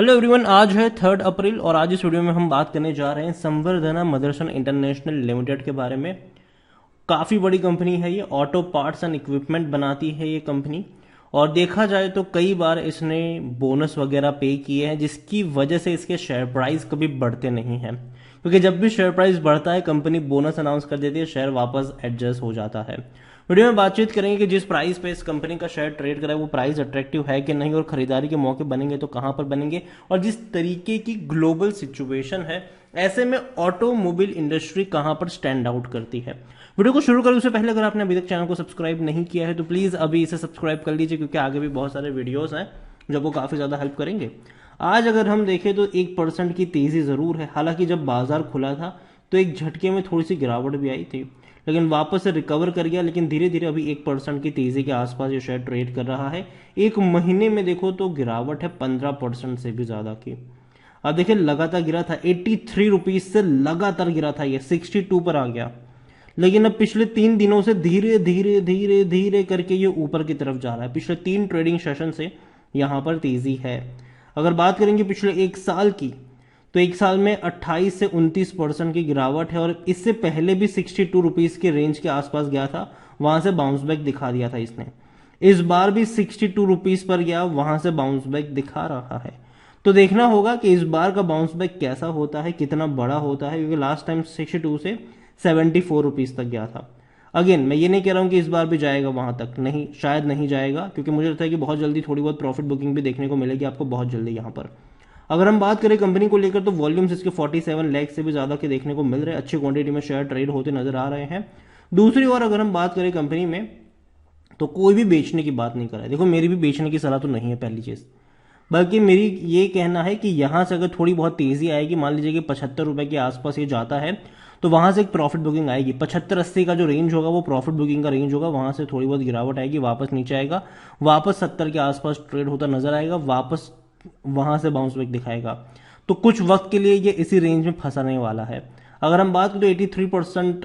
Hello everyone, आज है 3 अप्रैल और आज इस वीडियो में हम बात करने जा रहे हैं संवर्धना मदरसन इंटरनेशनल लिमिटेड के बारे में। काफ़ी बड़ी कंपनी है ये, ऑटो पार्ट्स एंड इक्विपमेंट बनाती है ये कंपनी। और देखा जाए तो कई बार इसने बोनस वगैरह पे किए हैं, जिसकी वजह से इसके शेयर प्राइस कभी बढ़ते नहीं हैं, क्योंकि जब भी शेयर प्राइस बढ़ता है कंपनी बोनस अनाउंस कर देती है, शेयर वापस एडजस्ट हो जाता है। वीडियो में बातचीत करेंगे कि जिस प्राइस पे इस कंपनी का शेयर ट्रेड करा है वो प्राइस अट्रैक्टिव है कि नहीं, और खरीदारी के मौके बनेंगे तो कहां पर बनेंगे, और जिस तरीके की ग्लोबल सिचुएशन है ऐसे में ऑटोमोबाइल इंडस्ट्री कहां पर स्टैंड आउट करती है। वीडियो को शुरू करें उससे पहले अगर आपने अभी तक चैनल को सब्सक्राइब नहीं किया है तो प्लीज अभी इसे सब्सक्राइब कर लीजिए, क्योंकि आगे भी बहुत सारे वीडियोस हैं जो वो काफी ज्यादा हेल्प करेंगे। आज अगर हम देखें तो 1% की तेजी जरूर है। हालांकि जब बाजार खुला था तो एक झटके में थोड़ी सी गिरावट भी आई थी, लेकिन वापस से रिकवर कर गया। लेकिन धीरे धीरे अभी 1% की तेजी के आसपास ये शेयर ट्रेड कर रहा है। एक महीने में देखो तो गिरावट है 15% से भी ज्यादा की। अब देखिए लगातार गिरा था, 83 रुपीज से लगातार गिरा था, ये 62 पर आ गया। लेकिन अब पिछले 3 दिनों से धीरे धीरे धीरे धीरे करके ये ऊपर की तरफ जा रहा है। पिछले 3 ट्रेडिंग सेशन से यहां पर तेजी है। अगर बात करेंगे पिछले 1 साल की, तो 1 साल में 28 से 29% की गिरावट है। और इससे पहले भी 62 रुपीज के रेंज के आसपास गया था, वहां से बाउंस बैक दिखा दिया था इसने। इस बार भी 62 रुपीज पर गया, वहां से बाउंस बैक दिखा रहा है। तो देखना होगा कि इस बार का बाउंस बैक कैसा होता है, कितना बड़ा होता है, क्योंकि लास्ट टाइम 62 से 74 रुपीज तक गया था। अगेन मैं ये नहीं कह रहा हूं कि इस बार भी जाएगा वहां तक, नहीं, शायद नहीं जाएगा, क्योंकि मुझे लगता है कि बहुत जल्दी थोड़ी बहुत प्रॉफिट बुकिंग भी देखने को मिलेगी आपको बहुत जल्दी यहां पर। अगर हम बात करें कंपनी को लेकर तो वॉल्यूम्स इसके 47 लाख से भी ज्यादा के देखने को मिल रहे हैं। अच्छी क्वांटिटी में शेयर ट्रेड होते नजर आ रहे हैं। दूसरी ओर अगर हम बात करें कंपनी में, तो कोई भी बेचने की बात नहीं कर रहा है। देखो मेरी भी बेचने की सलाह तो नहीं है पहली चीज, बल्कि मेरी ये कहना है कि यहां से अगर थोड़ी बहुत तेजी आएगी, मान लीजिए कि 75 रुपए के आसपास ये जाता है, तो वहां से एक प्रॉफिट बुकिंग आएगी। 75-80 का जो रेंज होगा वो प्रॉफिट बुकिंग का रेंज होगा, वहां से थोड़ी बहुत गिरावट आएगी, वापस नीचे आएगा, वापस 70 के आसपास ट्रेड होता नजर आएगा, वापस वहां से बाउंस बैक दिखाएगा। तो कुछ वक्त के लिए ये इसी रेंज में फंसाने वाला है। अगर हम बात करें तो 83%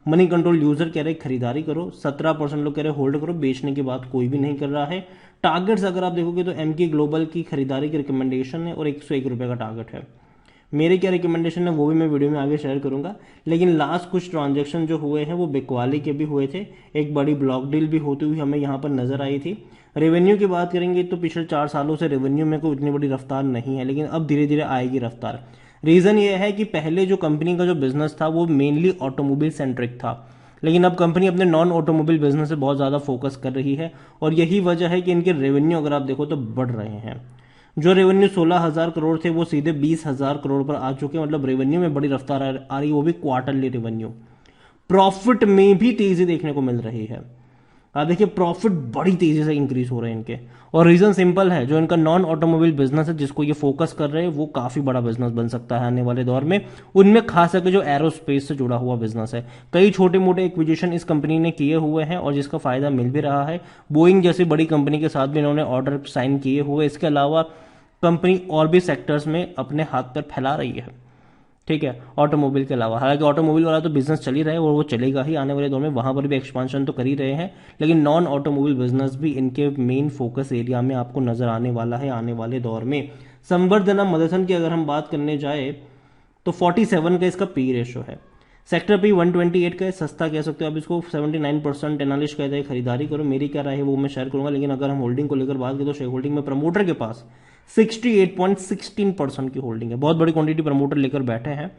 मनी कंट्रोल यूजर कह रहे खरीदारी करो, 17% लोग कह रहे होल्ड करो, बेचने की बात कोई भी नहीं कर रहा है। टारगेट्स अगर आप देखोगे तो एमके ग्लोबल की खरीदारी की रिकमेंडेशन है और 101 रुपए का टारगेट है। मेरे क्या रिकमेंडेशन है वो भी मैं वीडियो में आगे शेयर करूंगा। लेकिन लास्ट कुछ ट्रांजैक्शन जो हुए हैं वो बिकवाली के भी हुए थे, एक बड़ी ब्लॉक डील भी होती हुई हमें यहाँ पर नजर आई थी। रेवेन्यू की बात करेंगे तो पिछले 4 सालों से रेवेन्यू में कोई इतनी बड़ी रफ्तार नहीं है, लेकिन अब धीरे धीरे आएगी रफ्तार। रीजन ये है कि पहले जो कंपनी का जो बिजनेस था वो मेनली ऑटोमोबाइल सेंट्रिक था, लेकिन अब कंपनी अपने नॉन ऑटोमोबाइल बिजनेस से बहुत ज्यादा फोकस कर रही है। और यही वजह है कि इनके रेवेन्यू अगर आप देखो तो बढ़ रहे हैं। जो रेवेन्यू 16,000 करोड़ थे वो सीधे 20,000 करोड़ पर आ चुके हैं। मतलब रेवेन्यू में बड़ी रफ्तार आ रही है, वो भी क्वार्टरली रेवेन्यू। प्रॉफिट में भी तेजी देखने को मिल रही है। आप देखिए प्रॉफिट बड़ी तेजी से इंक्रीज हो रहे हैं इनके। और रीजन सिंपल है, जो इनका नॉन ऑटोमोबाइल बिजनेस है जिसको ये फोकस कर रहे हैं वो काफी बड़ा बिजनेस बन सकता है आने वाले दौर में। उनमें खास करके जो एरोस्पेस से जुड़ा हुआ बिजनेस है, कई छोटे मोटे एक्विजिशन इस कंपनी ने किए हुए हैं और जिसका फायदा मिल भी रहा है। बोइंग जैसी बड़ी कंपनी के साथ भी इन्होंने ऑर्डर साइन किए हुए। इसके अलावा कंपनी और भी सेक्टर्स में अपने हाथ पर फैला रही है, ठीक है, ऑटोमोबाइल के अलावा। हालांकि ऑटोमोबाइल वाला तो बिजनेस चल ही रहा है और वो चलेगा ही आने वाले दौर में, वहां पर भी एक्सपांशन तो कर ही रहे हैं। लेकिन नॉन ऑटोमोबाइल बिजनेस भी इनके मेन फोकस एरिया में आपको नजर आने वाला है आने वाले दौर में। संवर्धना मदरसन की अगर हम बात करने जाए तो 47 का इसका पी रेशो है। सेक्टर पी 128 का है, सस्ता कह सकते हो आप इसको। 79% एनालिस्ट कहते हैं खरीदारी करो। मेरी क्या राय है वो मैं शेयर करूंगा। लेकिन अगर हम होल्डिंग को लेकर बात करें तो शेयर होल्डिंग में प्रमोटर के पास 68.16% की होल्डिंग है। बहुत बड़ी क्वांटिटी प्रमोटर लेकर बैठे हैं।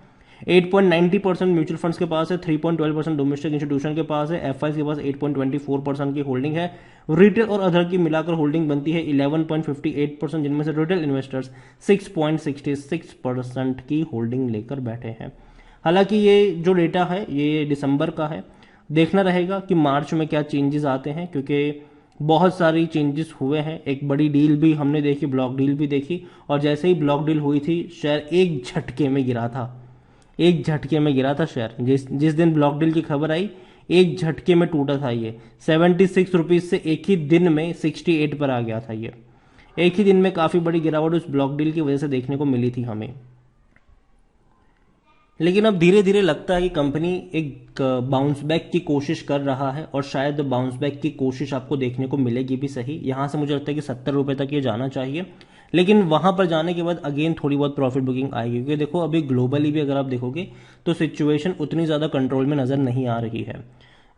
8.90% म्यूचुअल फंड्स के पास है, 3.12% डोमेस्टिक इंस्टीट्यूशन के पास है, एफआई के पास 8.24% की होल्डिंग है। रिटेल और अदर की मिलाकर होल्डिंग बनती है 11.58%, जिनमें से रिटेल इन्वेस्टर्स 6.66% की होल्डिंग लेकर बैठे हैं। हालांकि ये जो डेटा है ये दिसंबर का है, देखना रहेगा कि मार्च में क्या चेंजेस आते हैं, क्योंकि बहुत सारी चेंजेस हुए हैं। एक बड़ी डील भी हमने देखी, ब्लॉक डील भी देखी, और जैसे ही ब्लॉक डील हुई थी शेयर एक झटके में गिरा था। एक झटके में गिरा था शेयर। जिस दिन ब्लॉक डील की खबर आई एक झटके में टूटा था ये। 76 रुपीज से एक ही दिन में 68 पर आ गया था ये। एक ही दिन में काफी बड़ी गिरावट उस ब्लॉक डील की वजह से देखने को मिली थी हमें। लेकिन अब धीरे धीरे लगता है कि कंपनी एक बाउंस बैक की कोशिश कर रहा है, और शायद बाउंस बैक की कोशिश आपको देखने को मिलेगी भी सही। यहां से मुझे लगता है कि 70 रुपए तक ये जाना चाहिए। लेकिन वहां पर जाने के बाद अगेन थोड़ी बहुत प्रॉफिट बुकिंग आएगी, क्योंकि देखो अभी ग्लोबली भी अगर आप देखोगे तो सिचुएशन उतनी ज़्यादा कंट्रोल में नज़र नहीं आ रही है।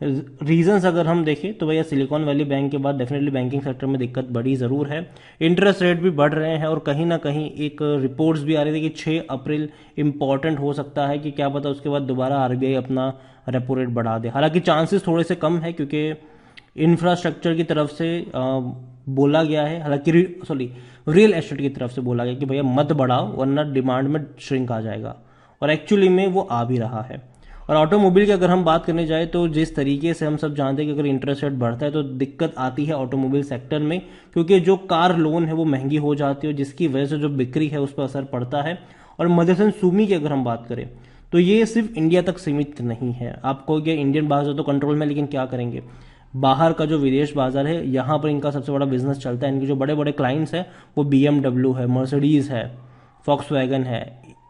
रीजंस अगर हम देखें तो भैया सिलिकॉन वैली बैंक के बाद डेफिनेटली बैंकिंग सेक्टर में दिक्कत बड़ी ज़रूर है, इंटरेस्ट रेट भी बढ़ रहे हैं और कहीं ना कहीं एक रिपोर्ट्स भी आ रही थी कि 6 अप्रैल इंपॉर्टेंट हो सकता है, कि क्या पता उसके बाद दोबारा आरबीआई अपना रेपो रेट बढ़ा दे। हालांकि चांसेस थोड़े से कम है क्योंकि इंफ्रास्ट्रक्चर की तरफ से बोला गया है, हालांकि सॉरी रियल एस्टेट की तरफ से बोला गया कि भैया मत बढ़ाओ वरना डिमांड में श्रिंक आ जाएगा, और एक्चुअली में वो आ भी रहा है। और ऑटोमोबाइल की अगर हम बात करने जाए तो जिस तरीके से हम सब जानते हैं कि अगर इंटरेस्ट रेट बढ़ता है तो दिक्कत आती है ऑटोमोबाइल सेक्टर में, क्योंकि जो कार लोन है वो महंगी हो जाती है, जिसकी वजह से जो बिक्री है उस पर असर पड़ता है। और मदरसन सुमी की अगर हम बात करें तो ये सिर्फ इंडिया तक सीमित नहीं है। आपको ये इंडियन बाजार तो कंट्रोल में, लेकिन क्या करेंगे, बाहर का जो विदेश बाजार है यहाँ पर इनका सबसे बड़ा बिजनेस चलता है। इनके जो बड़े बड़े क्लाइंट्स हैं वो BMW है, मर्सिडीज है, फॉक्सवैगन है,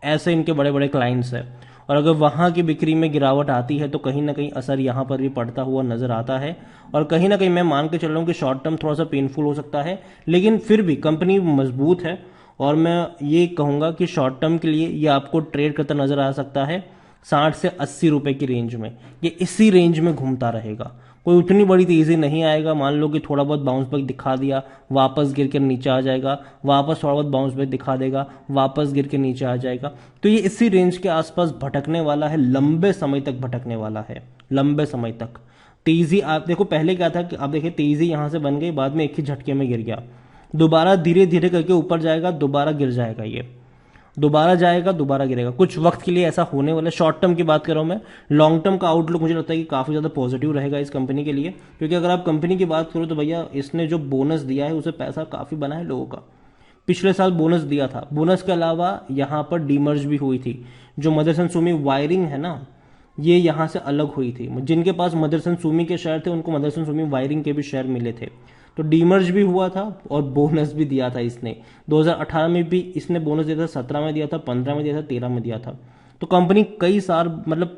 ऐसे इनके बड़े बड़े क्लाइंट्स हैं। और अगर वहाँ की बिक्री में गिरावट आती है तो कहीं ना कहीं असर यहाँ पर भी पड़ता हुआ नजर आता है। और कहीं ना कहीं मैं मान के चल रहा हूँ कि शॉर्ट टर्म थोड़ा सा पेनफुल हो सकता है, लेकिन फिर भी कंपनी मजबूत है और मैं ये कहूँगा कि शॉर्ट टर्म के लिए ये आपको ट्रेड करता नजर आ सकता है 60 से 80 रुपए की रेंज में। ये इसी रेंज में घूमता रहेगा, कोई उतनी बड़ी तेजी नहीं आएगा। मान लो कि थोड़ा बहुत बाउंस बैक दिखा दिया, वापस गिर के नीचे आ जाएगा, वापस थोड़ा बहुत बाउंस बैक दिखा देगा, वापस गिर के नीचे आ जाएगा। तो ये इसी रेंज के आसपास भटकने वाला है, लंबे समय तक भटकने वाला है, लंबे समय तक। तेजी आप देखो पहले क्या था कि आप देखिए तेजी यहां से बन गई, बाद में एक ही झटके में गिर गया, दोबारा धीरे धीरे करके ऊपर जाएगा, दोबारा गिर जाएगा, ये दोबारा जाएगा, दोबारा गिरेगा। कुछ वक्त के लिए ऐसा होने वाला है। शॉर्ट टर्म की बात कर रहा हूं मैं, लॉन्ग टर्म का आउटलुक मुझे लगता है कि काफी ज्यादा पॉजिटिव रहेगा इस कंपनी के लिए, क्योंकि अगर आप कंपनी की बात करो तो भैया इसने जो बोनस दिया है उसे पैसा काफी बना है लोगों का। पिछले साल बोनस दिया था, बोनस के अलावा यहां पर डीमर्ज भी हुई थी। जो मदरसन सुमी वायरिंग है ना, ये यहां से अलग हुई थी। जिनके पास मदरसन सुमी के शेयर थे उनको मदरसन सुमी वायरिंग के भी शेयर मिले थे। तो डीमर्ज भी हुआ था और बोनस भी दिया था इसने। 2018 में भी इसने बोनस दिया था, 17 में दिया था, 15 में दिया था, 13 में दिया था। तो कंपनी कई साल मतलब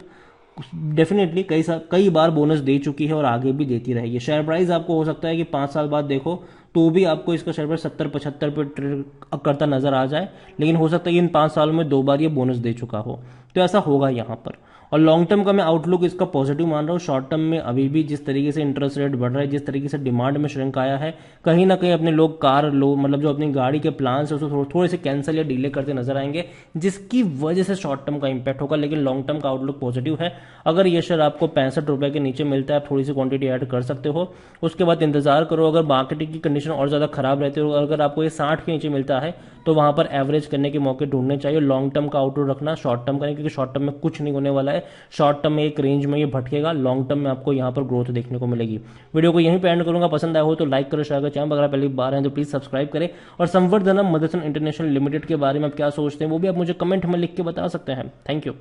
डेफिनेटली कई बार बोनस दे चुकी है और आगे भी देती रहेगी। शेयर प्राइस आपको हो सकता है कि 5 साल बाद देखो तो भी आपको इसका शेयर प्राइस 70-75 पे ट्रेड करता नजर आ जाए, लेकिन हो सकता है कि इन 5 सालों में 2 बार ये बोनस दे चुका हो। तो ऐसा होगा यहाँ पर। और लॉन्ग टर्म का मैं आउटलुक इसका पॉजिटिव मान रहा हूँ। शॉर्ट टर्म में अभी भी जिस तरीके से इंटरेस्ट रेट बढ़ रहा है, जिस तरीके से डिमांड में श्रिंक आया है, कहीं ना कहीं अपने लोग कार लो मतलब जो अपनी गाड़ी के प्लान्स है उसको थोड़े से कैंसिल या डिले करते नजर आएंगे, जिसकी वजह से शॉर्ट टर्म का इंपैक्ट होगा। लेकिन लॉन्ग टर्म का आउटलुक पॉजिटिव है। अगर ये शेयर आपको 65 रुपए के नीचे मिलता है, आप थोड़ी सी क्वांटिटी ऐड कर सकते हो, उसके बाद इंतजार करो। अगर मार्केटिंग की कंडीशन और ज्यादा खराब रहती है और अगर आपको ये 60 के नीचे मिलता है तो वहां पर एवरेज करने के मौके ढूंढने चाहिए। लॉन्ग टर्म का आउटलुक रखना, शॉर्ट टर्म का नहीं, क्योंकि शॉर्ट टर्म में कुछ नहीं होने वाला है। शॉर्ट टर्म में एक रेंज में ये भटकेगा, लॉन्ग टर्म में आपको यहाँ पर ग्रोथ देखने को मिलेगी। वीडियो को यहीं पे एंड करूंगा। पसंद आया हो तो लाइक करो, शेयर करो, चैनल अगर पहली बार हैं तो प्लीज सब्सक्राइब करें। और संवर्धना मदरसन इंटरनेशनल लिमिटेड के बारे में आप क्या सोचते हैं वो भी आप मुझे कमेंट में लिख के बता सकते हैं। Thank you.